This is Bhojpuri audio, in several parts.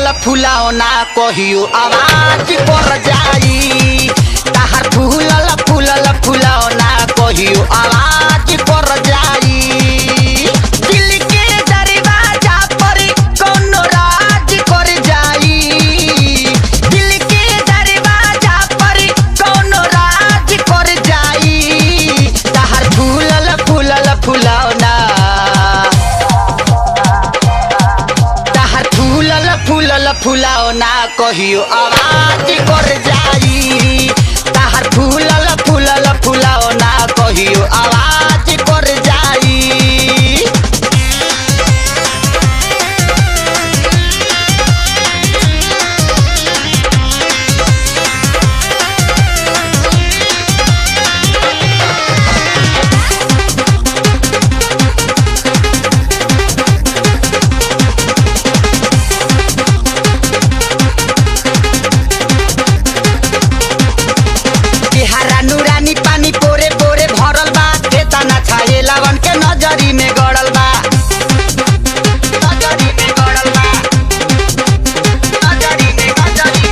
फुलाओ ना कहियो आवाज पर जाई। ताहर फूलल फूलल फुलाओ ना कहियो आवाज पर जाई। दिल के दरवाजा पर कोनो राज कर जाई। दिल के दरवाजा पर कोनो राज कर जाई। ताहर फूलल फूलल फुलाओ ना फूलल फुलाओ ना कहियो आवाज कर जाई। ताहर फूलल फूलल फुलाओ ना कहियो आवाज कर जाई। नूरानी पानी पोरे पोरे भरल बा। केतना छाए लवन के नजरी में गड़ल बा। नजरी में गड़ल बा। नजरी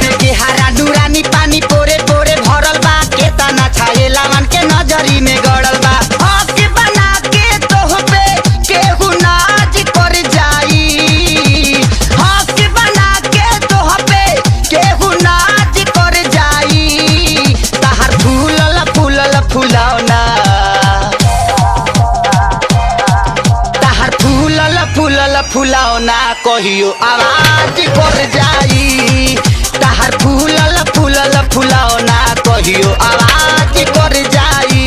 में केहारा नूरानी पानी पोरे पोरे भरल बा। केतना छाए लवन के नजरी में गड़ल बा। हक बना के तोह पे केहू नाज कर जाई। हक बना के तोह पे केहू नाज कर जाई। ताहर फूलल फुलाओ ना ताहर फूलल फूलल फुलाओ ना कहियो आवाज कर जाई। ताहर फूलल फूलल फुलाओ ना कहियो आवाज कर जाई।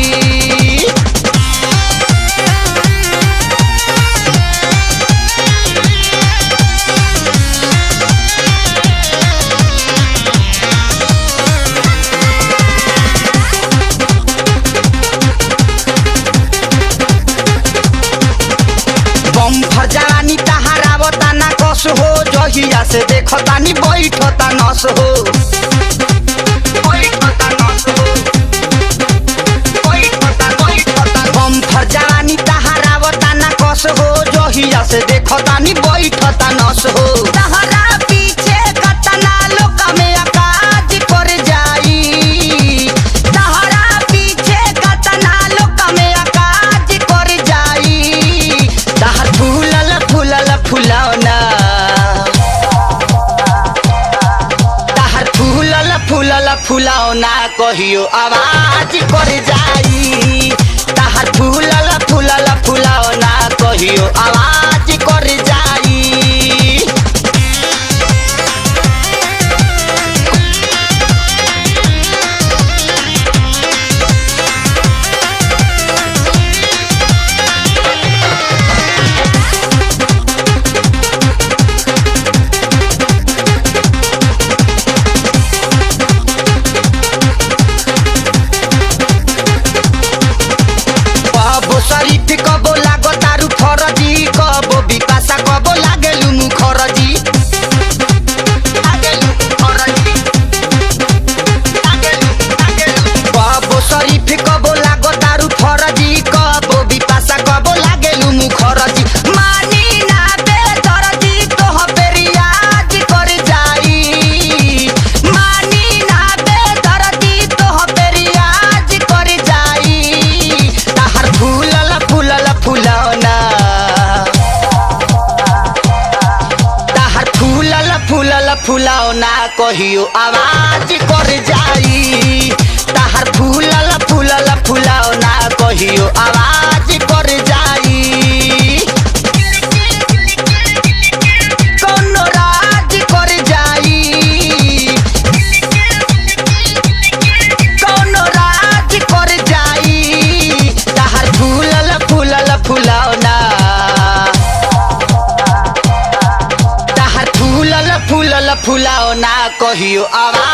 बम्फर जवानी ताहार आवता ना कस हो। जहिया से देखतानी बैठता नस हो। बम्फर जवानी ताहार आवता ना कस हो। जहिया से देखतानी बैठता नस हो। तहरा पीछे कतना लोक में आकाज कर जाई। तहरा पीछे कतना लोक में आकाज कर जाई। ताहर फूलल फूलल फुलाओ ना ताहर फूलल फूलल फुलाओ ना कहियो आवाज कर जाई। ताहर फूलल फूलल फुलाओ ना कहियो आवाज कर जाई। शरीफ कबो लागो तारू फरजी। कबो बिपाशा कबो लागेलु मुखरजी। कबो शरीफ कबो लागो तारू फरजी। कबो बिपाशा कबो लागेलु मुखरजी। मानी ना बेदर्दी तोह पे रियाज कर जाई। मानी ना बेदर्दी तोह पे रियाज कर जाई। ताहर फूलल फुलाओ ना ताहर फूलल फूलल फुलाओ ना कहियो आवाज कर जाई। ताहर फूलल फूलल फुलाओ ना कहियो आवाज कर जाई। कोनो राज कर जाई। कोनो राज कर जाई। ताहर फूलल फूलल फुलाओ ना ताहर फूलल फूलल फुलाओ ना कहियो आवाज